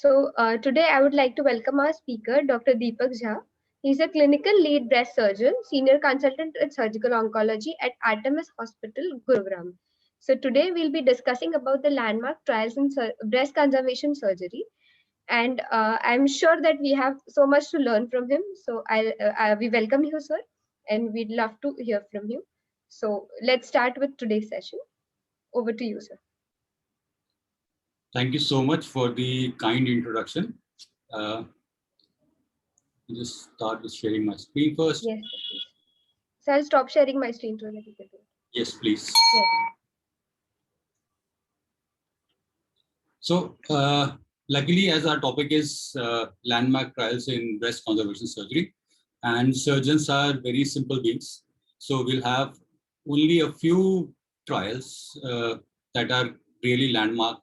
Today I would like to welcome our speaker, Dr. Deepak Jha. He's a clinical lead breast surgeon, senior consultant in surgical oncology at Artemis Hospital, Gurugram. So today we'll be discussing about the landmark trials in breast conservation surgery. And I'm sure that we have so much to learn from him. So we welcome you, sir, and we'd love to hear from you. So let's start with today's session. Over to you, sir. Thank you so much for the kind introduction. I'll just start with sharing my screen first. Yes, sir, please. So I'll stop sharing my screen so that you can do it. Yes, please. Yes. So, luckily, as our topic is landmark trials in breast conservation surgery, and surgeons are very simple beings. So, we'll have only a few trials that are really landmark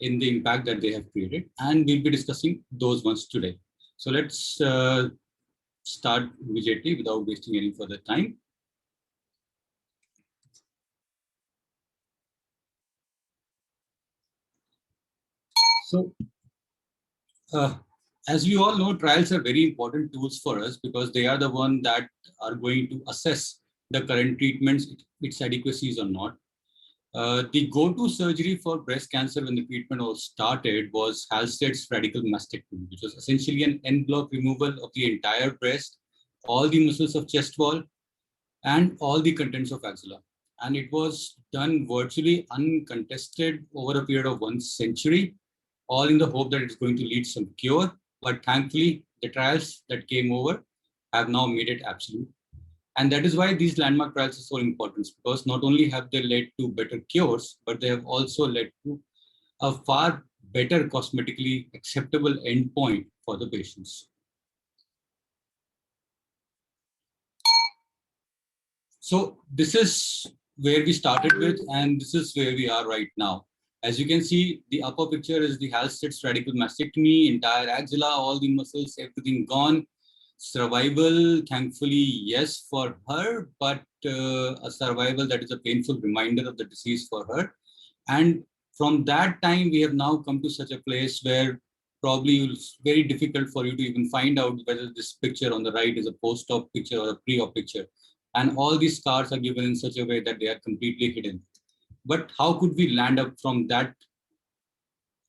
in the impact that they have created, and we'll be discussing those ones today. So, let's start immediately without wasting any further time. So, as we all know, trials are very important tools for us because they are the one that are going to assess the current treatments, its adequacies or not. The go-to surgery for breast cancer when the treatment was started was Halstead's radical mastectomy, which was essentially an en bloc removal of the entire breast, all the muscles of chest wall, and all the contents of axilla. And it was done virtually uncontested over a period of 1 century, all in the hope that it's going to lead some cure. But thankfully, the trials that came over have now made it absolute. And that is why these landmark trials are so important, because not only have they led to better cures, but they have also led to a far better cosmetically acceptable endpoint for the patients. So this is where we started with, and this is where we are right now. As you can see, the upper picture is the Halstead's radical mastectomy, entire axilla, all the muscles, everything gone. Survival, thankfully, yes, for her, but a survival that is a painful reminder of the disease for her. And from that time, we have now come to such a place where probably it's very difficult for you to even find out whether this picture on the right is a post-op picture or a pre-op picture. And all these scars are given in such a way that they are completely hidden. But how could we land up from that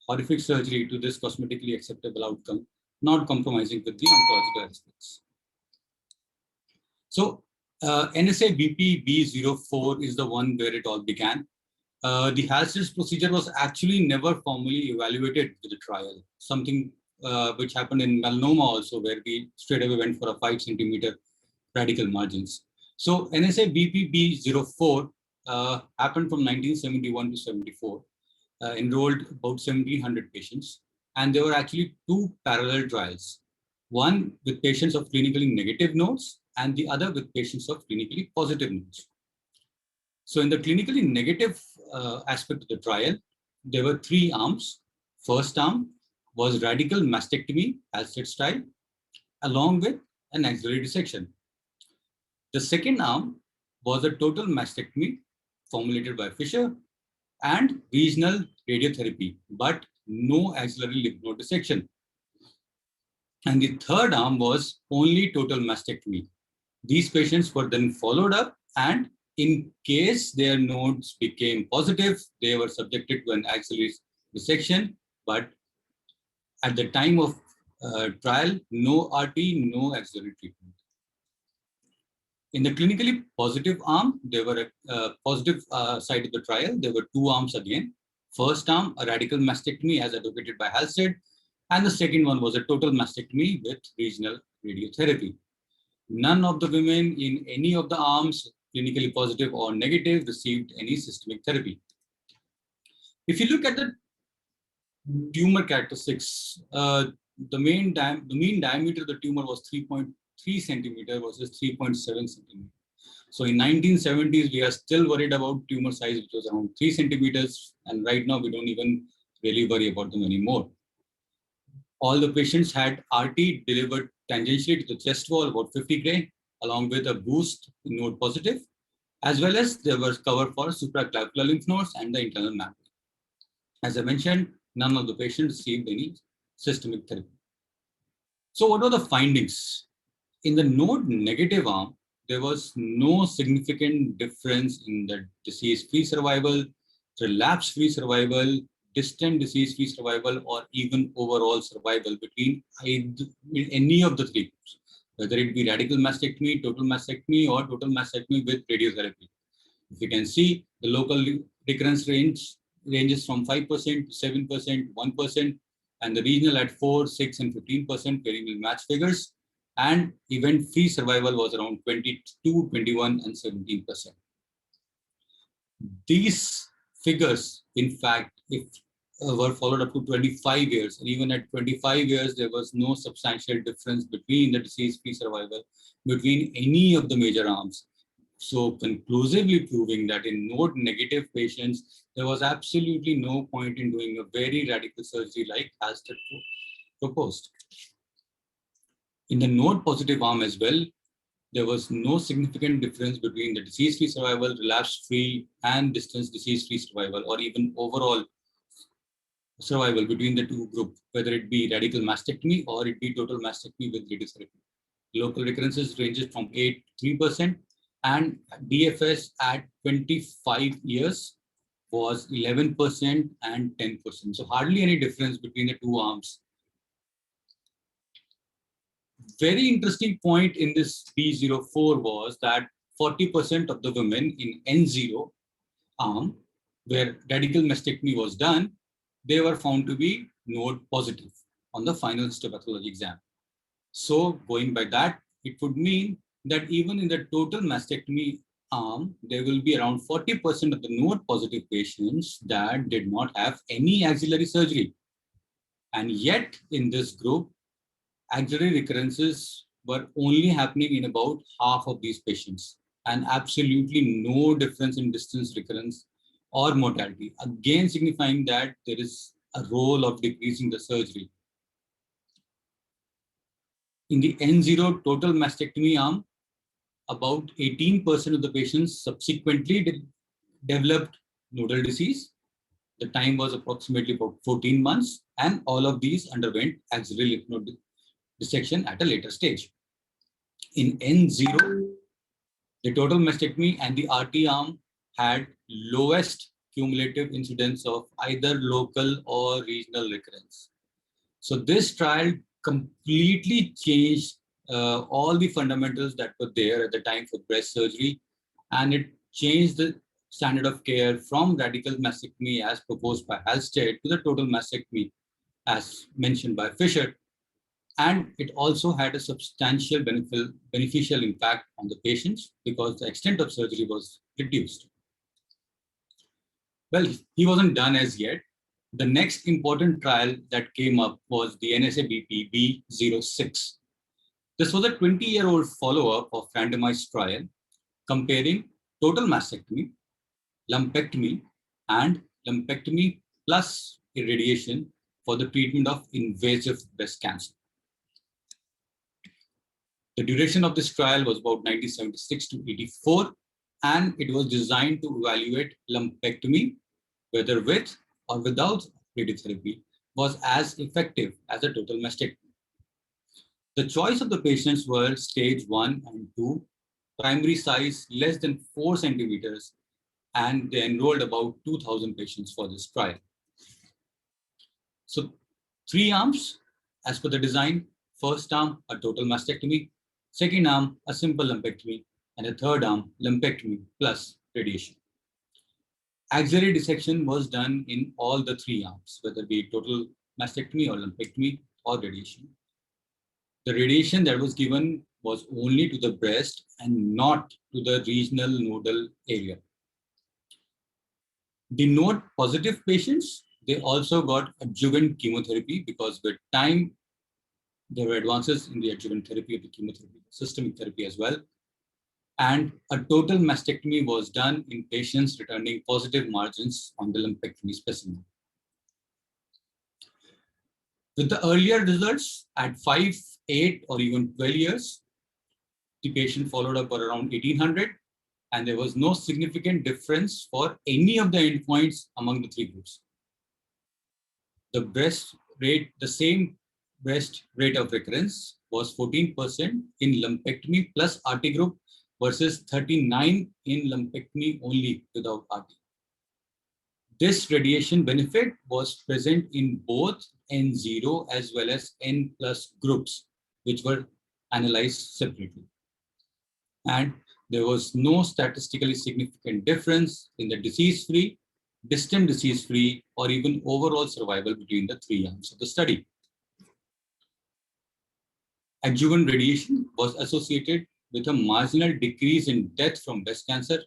horrific surgery to this cosmetically acceptable outcome, not compromising with the oncological aspects? So NSA BP B04 is the one where it all began. The Halstead's procedure was actually never formally evaluated with the trial, something which happened in melanoma also, where we straight away went for a 5 centimeter radical margins. So NSA BP B04 happened from 1971 to 74, enrolled about 1,700 patients, and there were actually 2 parallel trials, one with patients of clinically negative nodes and the other with patients of clinically positive nodes. So in the clinically negative aspect of the trial, there were 3 arms. First arm was radical mastectomy, Halstead style, along with an axillary dissection. The second arm was a total mastectomy formulated by Fisher and regional radiotherapy, but no axillary lymph node dissection. And the third arm was only total mastectomy. These patients were then followed up, and in case their nodes became positive, they were subjected to an axillary dissection. But at the time of trial, no RT, no axillary treatment. In the clinically positive arm, there were a positive side of the trial. There were 2 arms again. First arm, a radical mastectomy as advocated by Halstead, and the second one was a total mastectomy with regional radiotherapy. None of the women in any of the arms, clinically positive or negative, received any systemic therapy. If you look at the tumor characteristics, the mean diameter of the tumor was 3.3 centimeter versus 3.7 centimeter. So in 1970s, we are still worried about tumor size, which was around 3 centimeters. And right now, we don't even really worry about them anymore. All the patients had RT delivered tangentially to the chest wall, about 50 gray, along with a boost node positive, as well as there was cover for supraclavicular lymph nodes and the internal mapping. As I mentioned, none of the patients received any systemic therapy. So what were the findings? In the node negative arm, there was no significant difference in the disease-free survival, relapse-free survival, distant disease-free survival, or even overall survival between any of the three groups, whether it be radical mastectomy, total mastectomy, or total mastectomy with radiotherapy. If you can see, the local recurrence ranges from 5% to 7%, 1%, and the regional at 4, 6, and 15% perennial match figures. And event-free survival was around 22, 21, and 17%. These figures, in fact, if were followed up to 25 years, and even at 25 years, there was no substantial difference between the disease-free survival between any of the major arms. So conclusively proving that in node negative patients, there was absolutely no point in doing a very radical surgery like Halsted proposed. In the node positive arm as well, there was no significant difference between the disease-free survival, relapse-free, and distance disease-free survival, or even overall survival between the two groups, whether it be radical mastectomy or it be total mastectomy with radiotherapy. Local recurrences ranges from 8 to 3%, and DFS at 25 years was 11% and 10%. So hardly any difference between the two arms. Very interesting point in this B04 was that 40% of the women in N0 arm, where radical mastectomy was done, they were found to be node positive on the final histopathology exam. So going by that, it would mean that even in the total mastectomy arm, there will be around 40% of the node positive patients that did not have any axillary surgery. And yet in this group, axillary recurrences were only happening in about half of these patients, and absolutely no difference in distance recurrence or mortality, again signifying that there is a role of decreasing the surgery. In the N0 total mastectomy arm, about 18% of the patients subsequently developed nodal disease. The time was approximately about 14 months, and all of these underwent axillary lymph node dissection at a later stage. In N0, the total mastectomy and the RT arm had lowest cumulative incidence of either local or regional recurrence. So this trial completely changed all the fundamentals that were there at the time for breast surgery, and it changed the standard of care from radical mastectomy as proposed by Halsted to the total mastectomy as mentioned by Fisher. And it also had a substantial beneficial impact on the patients because the extent of surgery was reduced. Well, he wasn't done as yet. The next important trial that came up was the NSA-BP B06. This was a 20-year-old follow-up of randomized trial comparing total mastectomy, lumpectomy, and lumpectomy plus irradiation for the treatment of invasive breast cancer. The duration of this trial was about 1976 to 84, and it was designed to evaluate lumpectomy, whether with or without radiotherapy, was as effective as a total mastectomy. The choice of the patients were stage 1 and 2, primary size less than 4 centimeters, and they enrolled about 2,000 patients for this trial. So 3 arms as per the design: first arm, a total mastectomy; second arm, a simple lumpectomy; and a third arm, lumpectomy plus radiation. Axillary dissection was done in all the 3 arms, whether it be total mastectomy or lumpectomy or radiation. The radiation that was given was only to the breast and not to the regional nodal area. The node positive patients, they also got adjuvant chemotherapy because with time, there were advances in the adjuvant therapy of the chemotherapy, systemic therapy as well. And a total mastectomy was done in patients returning positive margins on the lumpectomy specimen. With the earlier results at 5, 8, or even 12 years, the patient followed up for around 1800, and there was no significant difference for any of the endpoints among the 3 groups. The the same breast rate of recurrence was 14% in lumpectomy plus RT group versus 39% in lumpectomy only without RT. This radiation benefit was present in both N0 as well as N+ groups, which were analyzed separately. And there was no statistically significant difference in the disease-free, distant disease-free, or even overall survival between the three arms of the study. Adjuvant radiation was associated with a marginal decrease in death from breast cancer.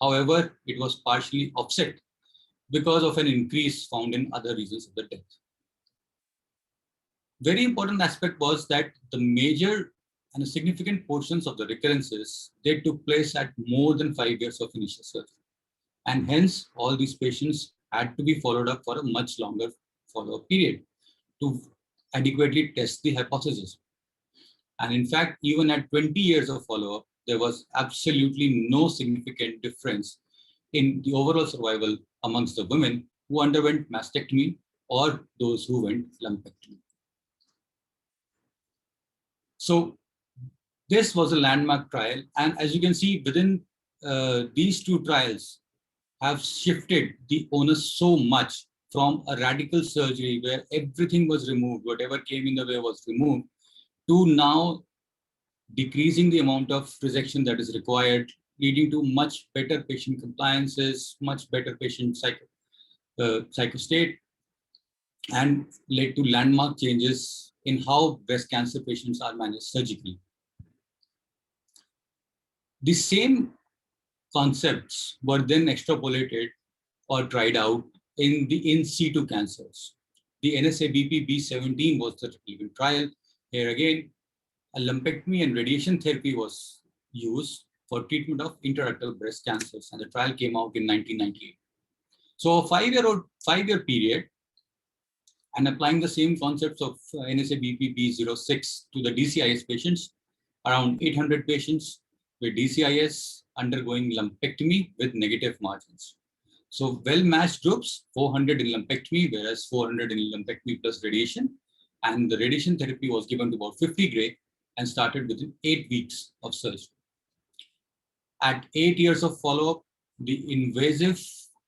However, it was partially offset because of an increase found in other reasons of the death. Very important aspect was that the major and significant portions of the recurrences, they took place at more than 5 years of initial surgery. And hence, all these patients had to be followed up for a much longer follow-up period to adequately test the hypothesis. And in fact, even at 20 years of follow-up, there was absolutely no significant difference in the overall survival amongst the women who underwent mastectomy or those who went lumpectomy. So this was a landmark trial. And as you can see, within these two trials have shifted the onus so much from a radical surgery where everything was removed, whatever came in the way was removed, to now decreasing the amount of resection that is required, leading to much better patient compliances, much better patient psychostate, and led to landmark changes in how breast cancer patients are managed surgically. The same concepts were then extrapolated or tried out in the in situ cancers. The NSA-BP B17 was the relevant trial. Here again, a lumpectomy and radiation therapy was used for treatment of intraductal breast cancers, and the trial came out in 1998. So a 5-year period, and applying the same concepts of NSA-BP B06 to the DCIS patients, around 800 patients with DCIS undergoing lumpectomy with negative margins. So well-matched groups, 400 in lumpectomy, whereas 400 in lumpectomy plus radiation, and the radiation therapy was given to about 50 gray and started within 8 weeks of surgery. At 8 years of follow-up, the invasive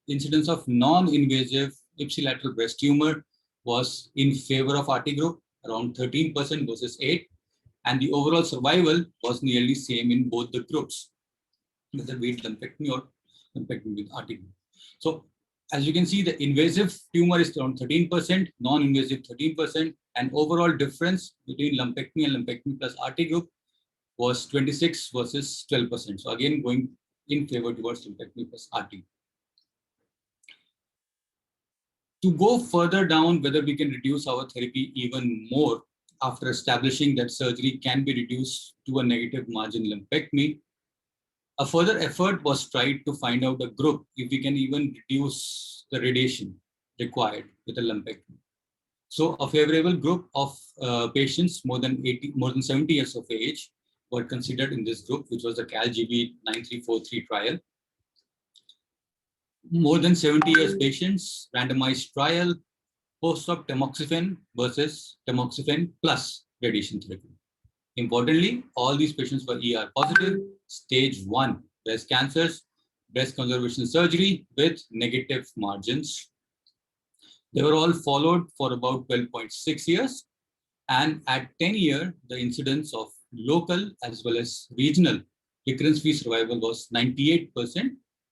incidence of non-invasive ipsilateral breast tumor was in favor of RT group, around 13% versus 8%, and the overall survival was nearly same in both the groups, whether be it lumpectomy or lumpectomy with RT group. So as you can see, the invasive tumor is around 13%, non-invasive 13%, and overall difference between lumpectomy and lumpectomy plus RT group was 26 versus 12%. So again, going in favor towards lumpectomy plus RT. To go further down, whether we can reduce our therapy even more after establishing that surgery can be reduced to a negative margin lumpectomy, a further effort was tried to find out a group if we can even reduce the radiation required with a lumpectomy. So a favorable group of patients more than 70 years of age were considered in this group, which was the CALGB 9343 trial. More than 70 years patients, randomized trial, post-op tamoxifen versus tamoxifen plus radiation therapy. Importantly, all these patients were ER positive, stage 1 breast cancers, breast conservation surgery with negative margins. They were all followed for about 12.6 years. And at 10 years, the incidence of local as well as regional recurrence-free survival was 98%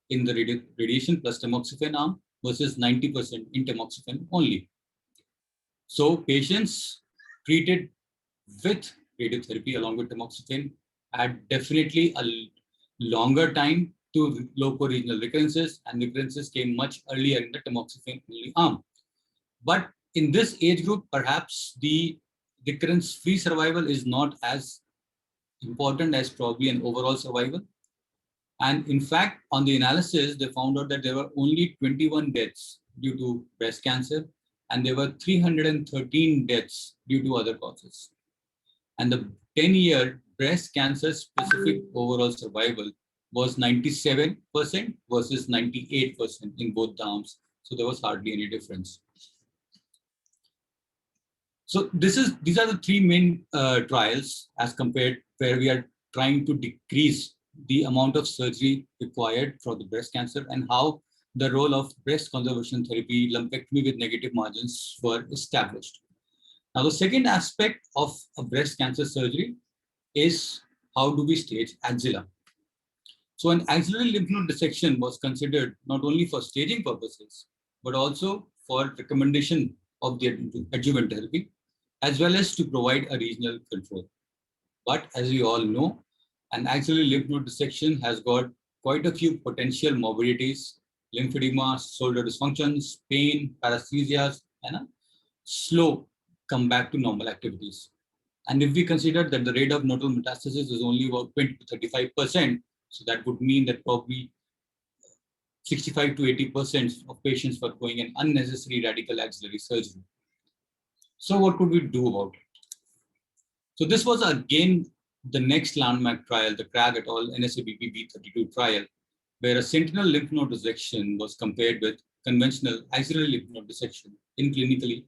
in the radiation plus tamoxifen arm versus 90% in tamoxifen only. So patients treated with radiotherapy along with tamoxifen had definitely a longer time to loco-regional recurrences, and recurrences came much earlier in the tamoxifen only arm. But in this age group, perhaps the recurrence-free survival is not as important as probably an overall survival. And in fact, on the analysis, they found out that there were only 21 deaths due to breast cancer, and there were 313 deaths due to other causes. And the 10-year breast cancer specific overall survival was 97% versus 98% in both the arms. So there was hardly any difference. So these are the three main trials as compared where we are trying to decrease the amount of surgery required for the breast cancer and how the role of breast conservation therapy, lumpectomy with negative margins were established. Now, the second aspect of a breast cancer surgery is how do we stage axilla. So an axillary lymph node dissection was considered not only for staging purposes, but also for recommendation of the adjuvant therapy, as well as to provide a regional control. But as we all know, an axillary lymph node dissection has got quite a few potential morbidities, lymphedema, shoulder dysfunctions, pain, paresthesias, and a slow comeback to normal activities. And if we consider that the rate of nodal metastasis is only about 20 to 35%, so that would mean that probably 65 to 80% of patients were going in unnecessary radical axillary surgery. So what could we do about it? So this was again the next landmark trial, the Cragg et al. NSABP B32 trial, where a sentinel lymph node dissection was compared with conventional axillary lymph node dissection in clinically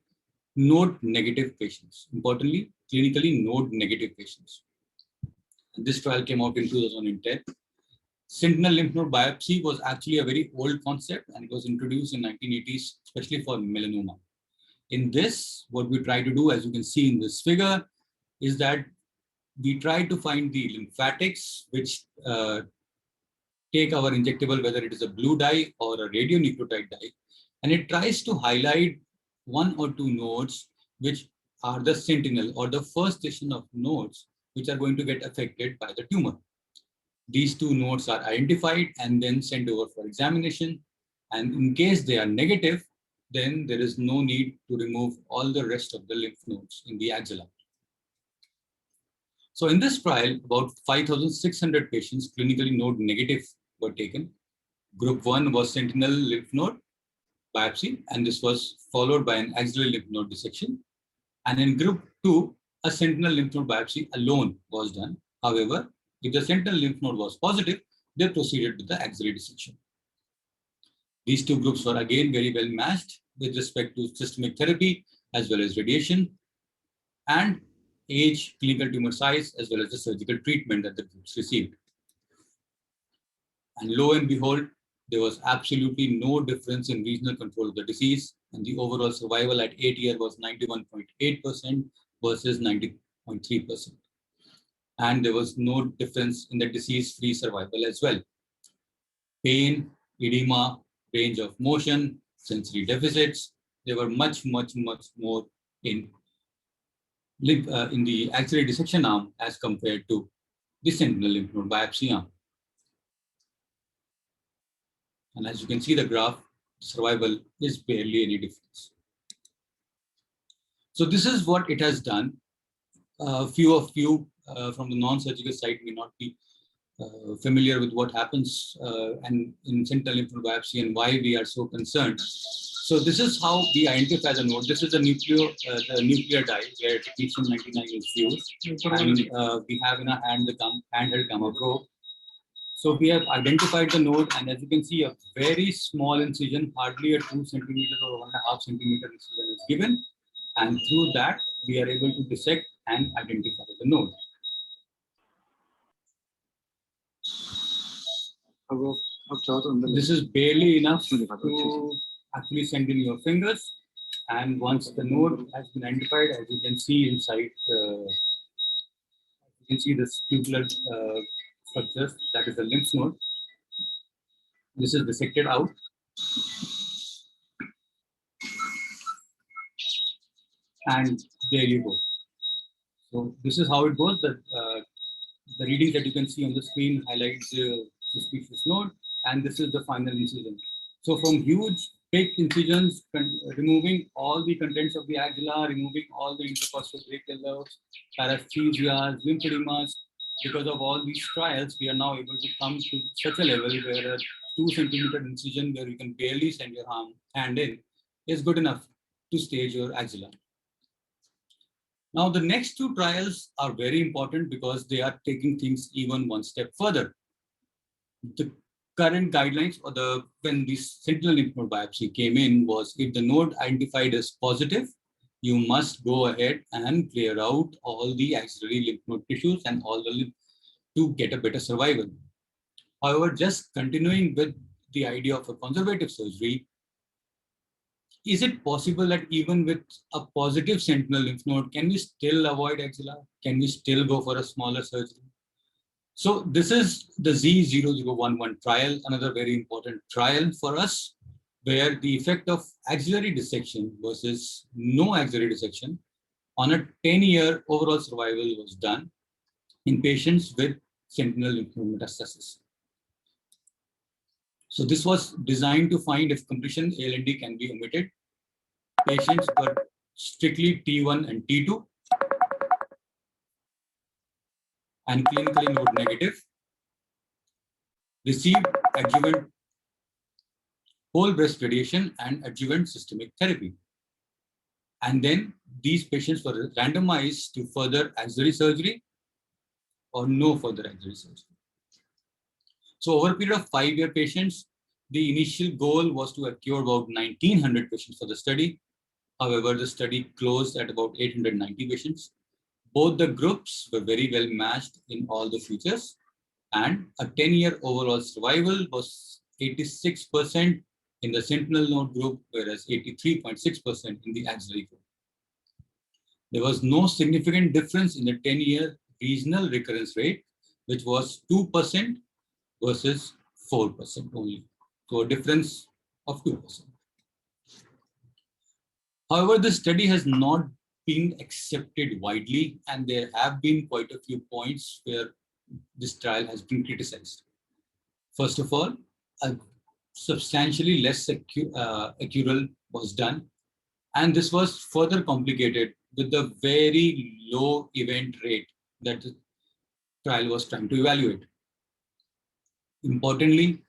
node-negative patients. Importantly, clinically node-negative patients. And this trial came out in 2010. Sentinel lymph node biopsy was actually a very old concept and it was introduced in 1980s, especially for melanoma. In this, what we try to do, as you can see in this figure, is that we try to find the lymphatics which take our injectable, whether it is a blue dye or a radionucleotide dye, and it tries to highlight one or two nodes which are the sentinel or the first station of nodes which are going to get affected by the tumor. These two nodes are identified and then sent over for examination. And in case they are negative, then there is no need to remove all the rest of the lymph nodes in the axilla. So in this trial, about 5,600 patients, clinically node negative, were taken. Group 1 was sentinel lymph node biopsy, and this was followed by an axillary lymph node dissection. And in group 2, a sentinel lymph node biopsy alone was done. However, if the sentinel lymph node was positive, they proceeded with the axillary dissection. These two groups were again very well matched with respect to systemic therapy as well as radiation and age, clinical tumor size, as well as the surgical treatment that the groups received. And lo and behold, there was absolutely no difference in regional control of the disease, and the overall survival at 8 years was 91.8% versus 90.3%. And there was no difference in the disease-free survival as well. Pain, edema, range of motion, sensory deficits, they were much more in the axillary dissection arm as compared to the sentinel lymph node biopsy arm. And as you can see the graph, survival is barely any difference. So this is what it has done. Few of you from the non-surgical side may not be familiar with what happens and in sentinel lymph node biopsy and why we are so concerned. So this is how we identify the node. This is the nuclear dye where technetium-99 is used, and we have in our hand the handheld gamma probe. So we have identified the node, and as you can see, a very small incision, hardly a 2 centimeter or 1.5 centimeter incision is given, and through that we are able to dissect and identify the node. This is barely enough to actually send in your fingers, and once the node has been identified, as you can see inside, you can see this tubular structures, that is the lymph node. This is dissected out. And there you go. So this is how it goes. The readings that you can see on the screen highlights the suspicious node, and this is the final incision. So from huge big incisions, removing all the contents of the axilla, removing all the intercostal brachial nerves, paresthesias, lymphedemas, because of all these trials, we are now able to come to such a level where a 2 centimeter incision where you can barely send your hand in is good enough to stage your axilla. Now, the next two trials are very important because they are taking things even one step further. The current guidelines when the sentinel lymph node biopsy came in was if the node identified as positive, you must go ahead and clear out all the axillary lymph node tissues and all the lymph to get a better survival. However, just continuing with the idea of a conservative surgery, is it possible that even with a positive sentinel lymph node, can we still avoid axilla? Can we still go for a smaller surgery? So this is the Z0011 trial, another very important trial for us, where the effect of axillary dissection versus no axillary dissection on a 10-year overall survival was done in patients with sentinel lymph node metastasis. So this was designed to find if completion ALND can be omitted. Patients were strictly T1 and T2 and clinically node negative, received adjuvant whole breast radiation and adjuvant systemic therapy. And then these patients were randomized to further axillary surgery or no further axillary surgery. So over a period of 5-year patients, the initial goal was to accrue about 1,900 patients for the study. However, the study closed at about 890 patients. Both the groups were very well matched in all the features, and a 10-year overall survival was 86% in the sentinel node group, whereas 83.6% in the axillary group. There was no significant difference in the 10-year regional recurrence rate, which was 2% versus 4% only. So a difference of 2%. However, the study has not been accepted widely, and there have been quite a few points where this trial has been criticized. First of all, a substantially less accrual was done, and this was further complicated with the very low event rate that the trial was trying to evaluate. Importantly,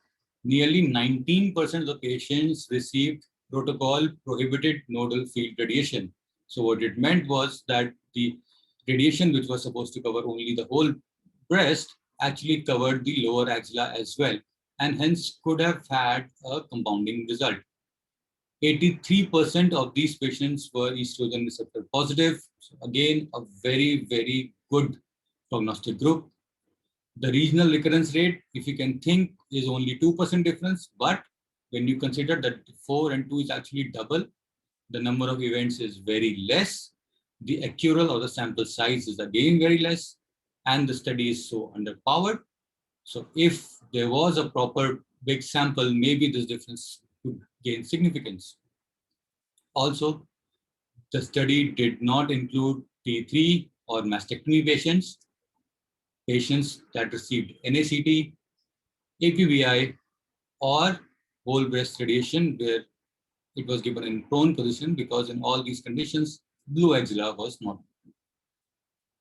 nearly 19% of the patients received protocol prohibited nodal field radiation. So what it meant was that the radiation, which was supposed to cover only the whole breast, actually covered the lower axilla as well, and hence could have had a compounding result. 83% of these patients were estrogen receptor positive. So again, a very, very good prognostic group. The regional recurrence rate, if you can think, is only 2% difference, but when you consider that 4 and 2 is actually double, the number of events is very less, the accrual or the sample size is again very less, and the study is so underpowered. So if there was a proper big sample, maybe this difference could gain significance. Also, the study did not include T3 or mastectomy patients, patients that received NACT, APBI, or whole breast radiation, where it was given in prone position, because in all these conditions, blue axilla was not.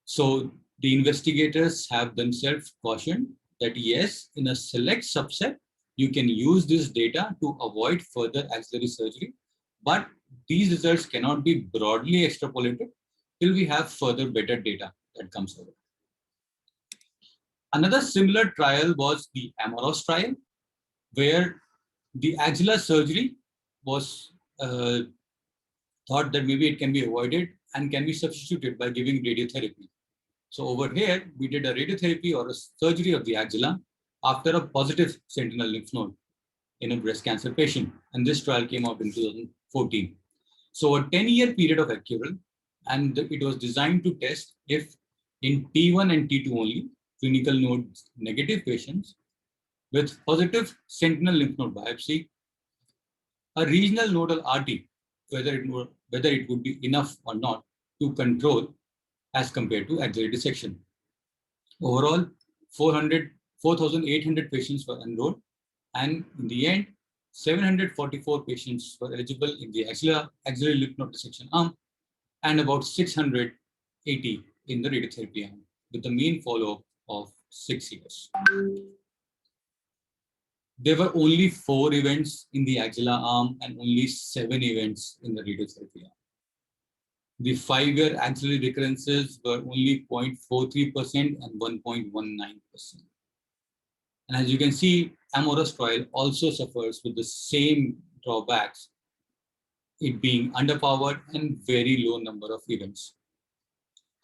So the investigators have themselves cautioned that yes, in a select subset, you can use this data to avoid further axillary surgery, but these results cannot be broadly extrapolated till we have further better data that comes over. Another similar trial was the AMOROS trial, where the axilla surgery was thought that maybe it can be avoided and can be substituted by giving radiotherapy. So over here, we did a radiotherapy or a surgery of the axilla after a positive sentinel lymph node in a breast cancer patient. And this trial came out in 2014. So a 10-year period of accrual, and it was designed to test if in T1 and T2 only, clinical node negative patients with positive sentinel lymph node biopsy, a regional nodal RT, whether it would be enough or not to control as compared to axillary dissection. Overall, 4,800 patients were enrolled, and in the end, 744 patients were eligible in the axillary lymph node dissection arm, and about 680 in the radiotherapy arm, with a mean follow-up of 6 years. There were only 4 events in the axilla arm and only 7 events in the radiotherapy arm. The 5-year axillary recurrences were only 0.43% and 1.19%. And as you can see, AMOROS trial also suffers with the same drawbacks it being underpowered and very low number of events.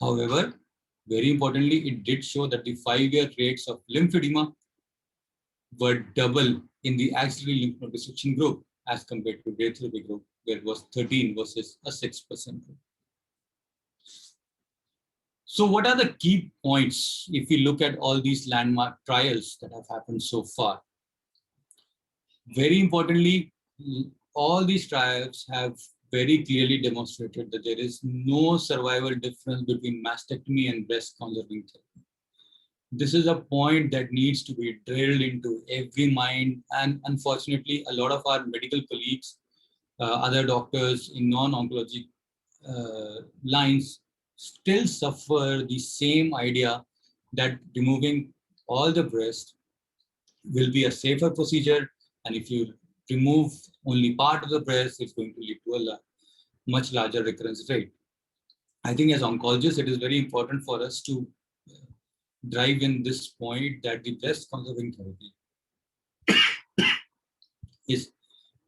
However, very importantly, it did show that the 5-year rates of lymphedema were double in the axillary lymph node dissection group as compared to radiotherapy group, where it was 13 versus a 6% group. So what are the key points if we look at all these landmark trials that have happened so far? Very importantly, all these trials have very clearly demonstrated that there is no survival difference between mastectomy and breast conserving therapy. This is a point that needs to be drilled into every mind, and unfortunately, a lot of our medical colleagues, other doctors in non-oncology lines still suffer the same idea that removing all the breast will be a safer procedure, and if you remove only part of the breast, it's going to lead to a much larger recurrence rate. I think as oncologists, it is very important for us to drive in this point that the breast conserving therapy is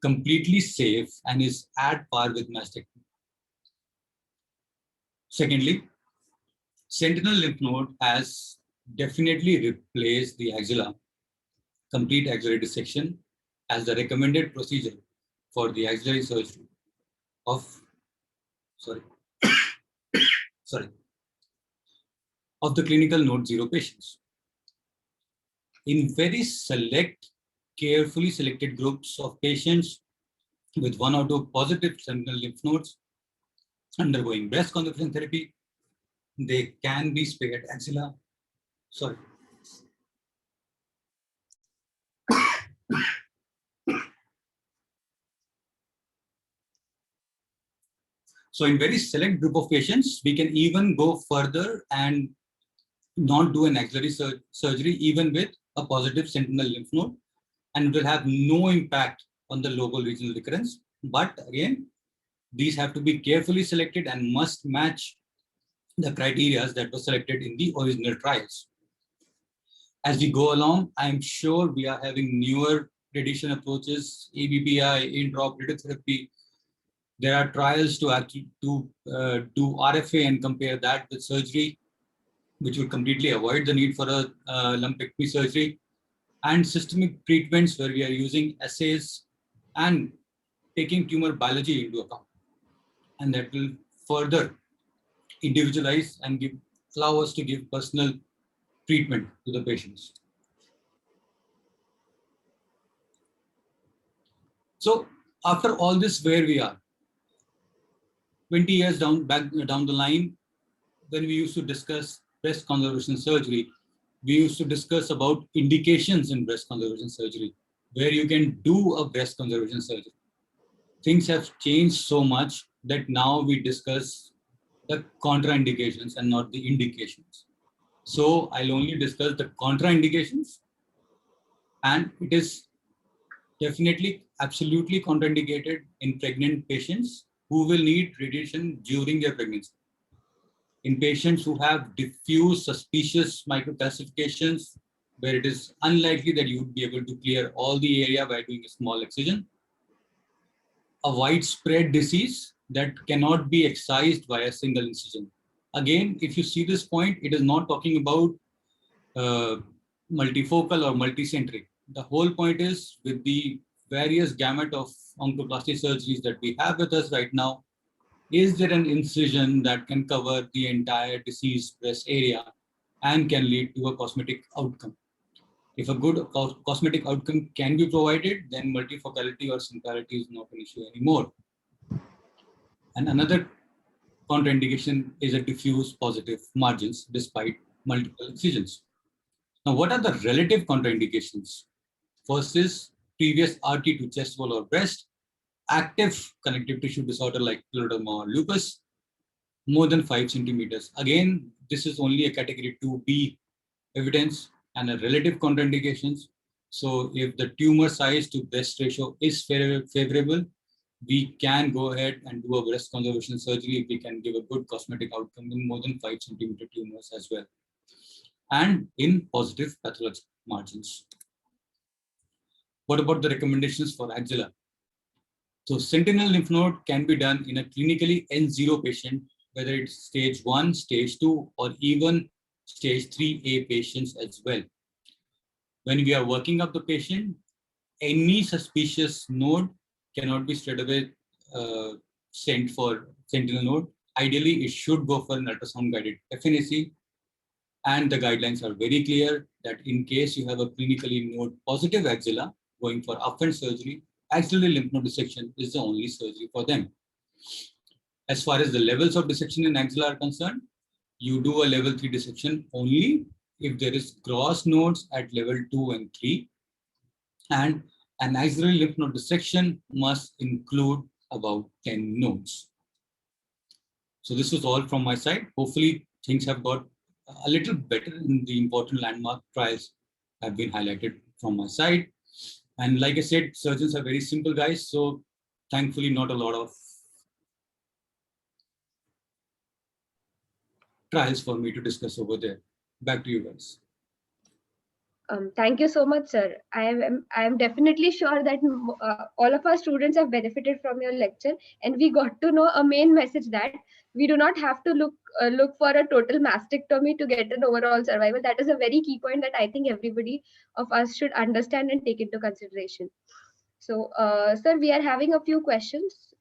completely safe and is at par with mastectomy. Secondly, sentinel lymph node has definitely replaced the axilla, complete axillary dissection, as the recommended procedure for the axillary surgery of of the clinical node 0 patients. In very select, carefully selected groups of patients with 1 or 2 positive sentinel lymph nodes undergoing breast conservation therapy, they can be spared axilla. So in very select group of patients, we can even go further and not do an axillary surgery even with a positive sentinel lymph node, and it will have no impact on the local regional recurrence. But again, these have to be carefully selected and must match the criteria that were selected in the original trials. As we go along, I'm sure we are having newer radiation approaches, ABPI, in-drop radiotherapy. There are trials to actually do RFA and compare that with surgery, which would completely avoid the need for a lumpectomy surgery, and systemic treatments where we are using assays and taking tumor biology into account. And that will further individualize and allow us to give personal treatment to the patients. So after all this, where we are, 20 years down the line, when we used to discuss breast conservation surgery, we used to discuss about indications in breast conservation surgery, where you can do a breast conservation surgery. Things have changed so much that now we discuss the contraindications and not the indications. So I'll only discuss the contraindications, and it is definitely absolutely contraindicated in pregnant patients who will need radiation during their pregnancy. In patients who have diffuse suspicious microcalcifications, where it is unlikely that you would be able to clear all the area by doing a small excision, a widespread disease that cannot be excised by a single incision. Again, if you see this point, it is not talking about multifocal or multicentric. The whole point is, with the various gamut of oncoplasty surgeries that we have with us right now, is there an incision that can cover the entire diseased breast area and can lead to a cosmetic outcome? If a good cosmetic outcome can be provided, then multifocality or centrality is not an issue anymore. And another contraindication is a diffuse positive margins despite multiple incisions. Now, what are the relative contraindications? First is previous RT to chest wall or breast, active connective tissue disorder like scleroderma or lupus, more than 5 centimeters. Again, this is only a category 2B evidence and a relative contraindications. So if the tumor size to breast ratio is favorable, we can go ahead and do a breast conservation surgery if we can give a good cosmetic outcome in more than 5 centimeter tumors as well, and in positive pathologic margins. What about the recommendations for axilla? So sentinel lymph node can be done in a clinically N0 patient, whether it's stage 1, stage 2, or even stage 3A patients as well. When we are working up the patient, any suspicious node cannot be straight away sent for sentinel node. Ideally, it should go for an ultrasound guided FNAC. And the guidelines are very clear that in case you have a clinically node positive axilla going for upfront surgery, axillary lymph node dissection is the only surgery for them. As far as the levels of dissection in axilla are concerned, you do a level 3 dissection only if there is gross nodes at level 2 and 3. And an axillary lymph node dissection must include about 10 nodes. So this was all from my side. Hopefully things have got a little better in the important landmark trials have been highlighted from my side. And like I said, surgeons are very simple guys. So thankfully not a lot of trials for me to discuss over there. Back to you guys. Thank you so much, sir. I am definitely sure that all of our students have benefited from your lecture, and we got to know a main message that we do not have to look for a total mastectomy to get an overall survival. That is a very key point that I think everybody of us should understand and take into consideration. So, sir, we are having a few questions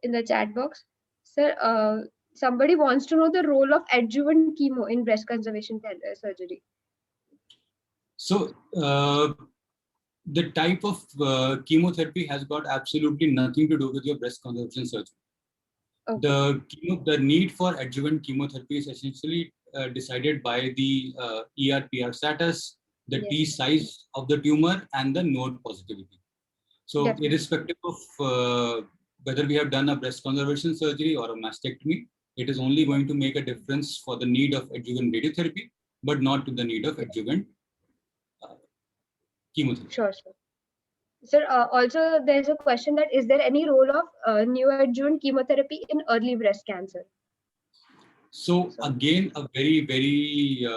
in the chat box. Sir, somebody wants to know the role of adjuvant chemo in breast conservation surgery. So the type of chemotherapy has got absolutely nothing to do with your breast conservation surgery. Okay. The need for adjuvant chemotherapy is essentially decided by the ER/PR status, the yes. T size of the tumor, and the node positivity. So definitely. Irrespective of whether we have done a breast conservation surgery or a mastectomy, it is only going to make a difference for the need of adjuvant radiotherapy, but not to the need of adjuvant chemotherapy. Sure, sir. Sir, also there's a question that is there any role of neoadjuvant chemotherapy in early breast cancer? So again, a very, very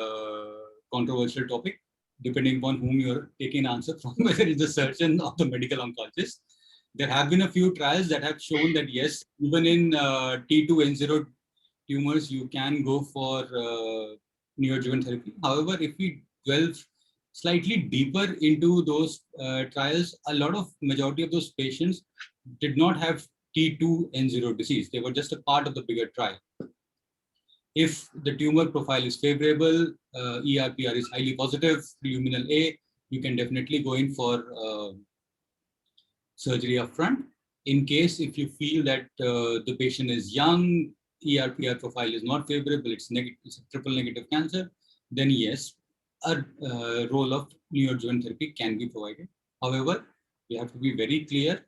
controversial topic, depending upon whom you're taking answer from, whether it's the surgeon or the medical oncologist. There have been a few trials that have shown that yes, even in T2N0 tumors, you can go for neoadjuvant therapy. However, if we delve slightly deeper into those trials, a lot of majority of those patients did not have T2N0 disease. They were just a part of the bigger trial. If the tumor profile is favorable, ER/PR is highly positive, luminal A, you can definitely go in for surgery upfront. In case if you feel that the patient is young, ER/PR profile is not favorable, it's a triple negative cancer, then yes, a role of neoadjuvant therapy can be provided. However, we have to be very clear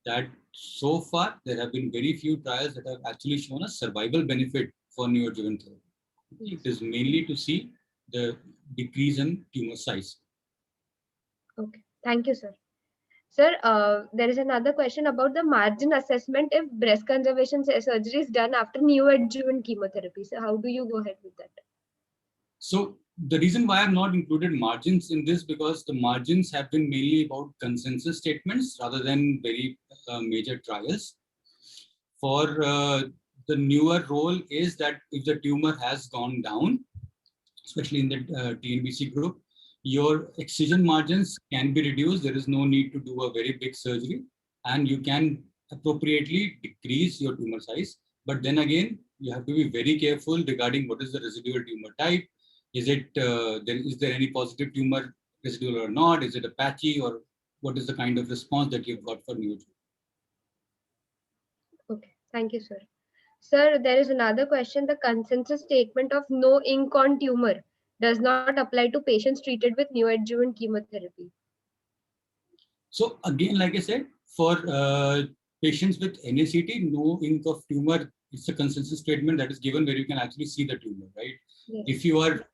that so far there have been very few trials that have actually shown a survival benefit for neoadjuvant therapy. It is mainly to see the decrease in tumor size. Okay, thank you, sir. Sir, there is another question about the margin assessment if breast conservation surgery is done after neoadjuvant chemotherapy. So how do you go ahead with that? So the reason why I've not included margins in this, because the margins have been mainly about consensus statements rather than very major trials. For the newer role is that if the tumor has gone down, especially in the TNBC group, your excision margins can be reduced. There is no need to do a very big surgery, and you can appropriately decrease your tumor size. But then again, you have to be very careful regarding what is the residual tumor type. Is there any positive tumor residual or not? Is it a patchy, or what is the kind of response that you've got for neoadjuvant? Okay, thank you, sir. Sir, there is another question. The consensus statement of no ink on tumor does not apply to patients treated with neoadjuvant chemotherapy. So again, like I said, for patients with NACT, no ink of tumor, it's a consensus statement that is given where you can actually see the tumor, right? Yes. If you are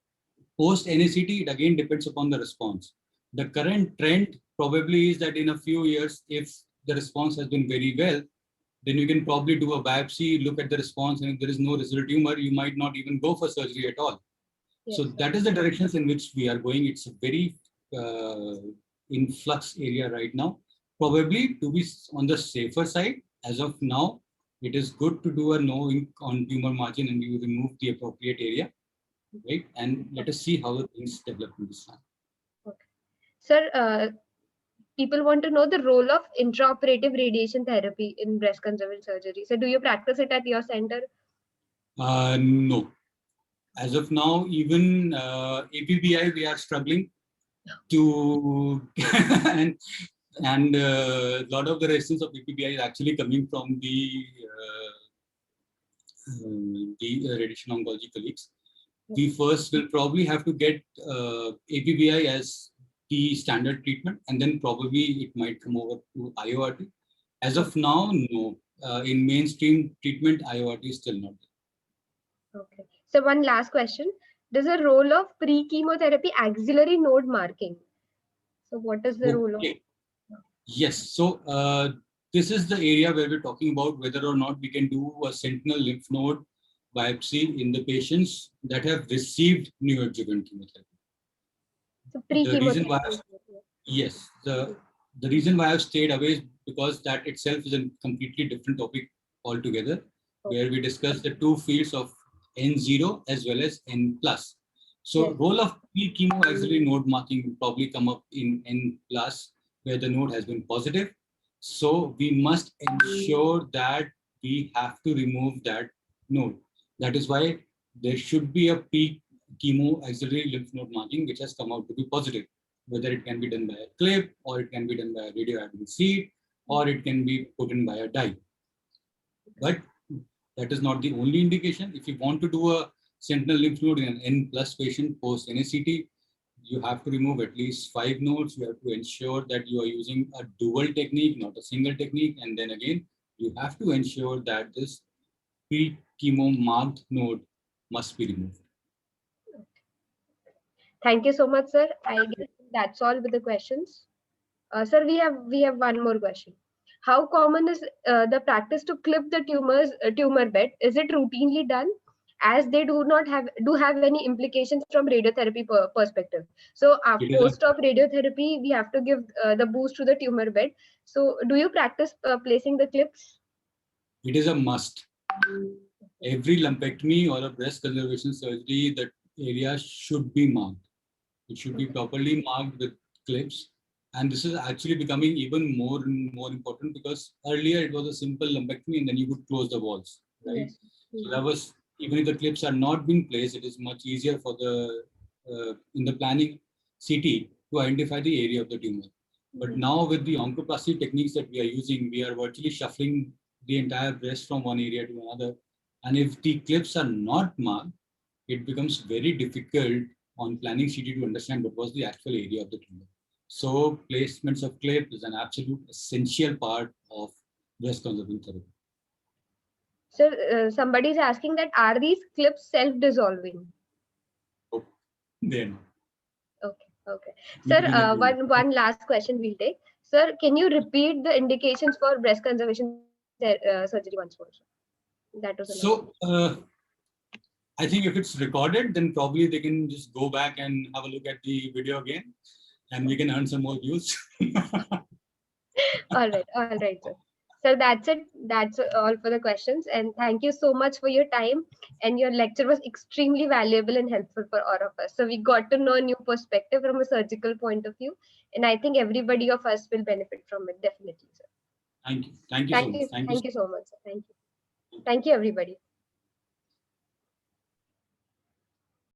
post NACT, it again depends upon the response. The current trend probably is that in a few years, if the response has been very well, then you can probably do a biopsy, look at the response, and if there is no residual tumor, you might not even go for surgery at all. Yes. So that is the directions in which we are going. It's a very in flux area right now. probably to be on the safer side, as of now, it is good to do a no on tumor margin and you remove the appropriate area, right? And let us see how the things develop in this time. Okay. Sir, people want to know the role of intraoperative radiation therapy in breast conservation surgery. So do you practice it at your center? No. As of now, even APBI, we are struggling to, and a lot of the resistance of APBI is actually coming from the radiation oncology colleagues. We first will probably have to get APBI as the standard treatment, and then probably it might come over to IORT. As of now, no. In mainstream treatment, IORT is still not there. Okay. So one last question. There's a role of pre-chemotherapy axillary node marking. So what is the role of? Yes. So this is the area where we're talking about whether or not we can do a sentinel lymph node biopsy in the patients that have received neoadjuvant chemotherapy. So pre-chemotherapy. Yes. The reason why I've stayed away is because that itself is a completely different topic altogether, where we discuss the two fields of N0 as well as N+. So role of pre-chemo axillary node marking will probably come up in N+, where the node has been positive. So we must ensure that we have to remove that node. That is why there should be a pre-chemo axillary lymph node marking, which has come out to be positive. Whether it can be done by a clip, or it can be done by a radioadjuvant seed, or it can be put in by a dye. But that is not the only indication. If you want to do a sentinel lymph node in an N+ patient post NSCT, you have to remove at least 5 nodes. You have to ensure that you are using a dual technique, not a single technique. And then again, you have to ensure that this pre-chemo marked node must be removed. Thank you so much, sir. I guess that's all with the questions. Sir, we have one more question. How common is the practice to clip the tumor bed? Is it routinely done? As they do have any implications from radiotherapy perspective. So post of radiotherapy, we have to give the boost to the tumor bed. So do you practice placing the clips? It is a must. Every lumpectomy or a breast conservation surgery, that area should be marked. It should be properly marked with clips. And this is actually becoming even more and more important, because earlier it was a simple lumpectomy and then you would close the walls, right? Yes. So that was, even if the clips are not being placed, it is much easier for the, in the planning CT to identify the area of the tumor. But now with the oncoplasty techniques that we are using, we are virtually shuffling the entire breast from one area to another. And if the clips are not marked, it becomes very difficult on planning CT to understand what was the actual area of the tumor. So placements of clip is an absolute essential part of breast conservation therapy. So somebody is asking that, are these clips self-dissolving? Oh, they're not. Okay. Sir, one last question we'll take. Sir, can you repeat the indications for breast conservation surgery once more? That was so. I think if it's recorded, then probably they can just go back and have a look at the video again, and we can earn some more views. All right, sir. So that's it. That's all for the questions. And thank you so much for your time. And your lecture was extremely valuable and helpful for all of us. So we got to know a new perspective from a surgical point of view. And I think everybody of us will benefit from it, definitely, sir. Thank you. Thank you so much. Thank you so much, sir. Thank you. Thank you, everybody.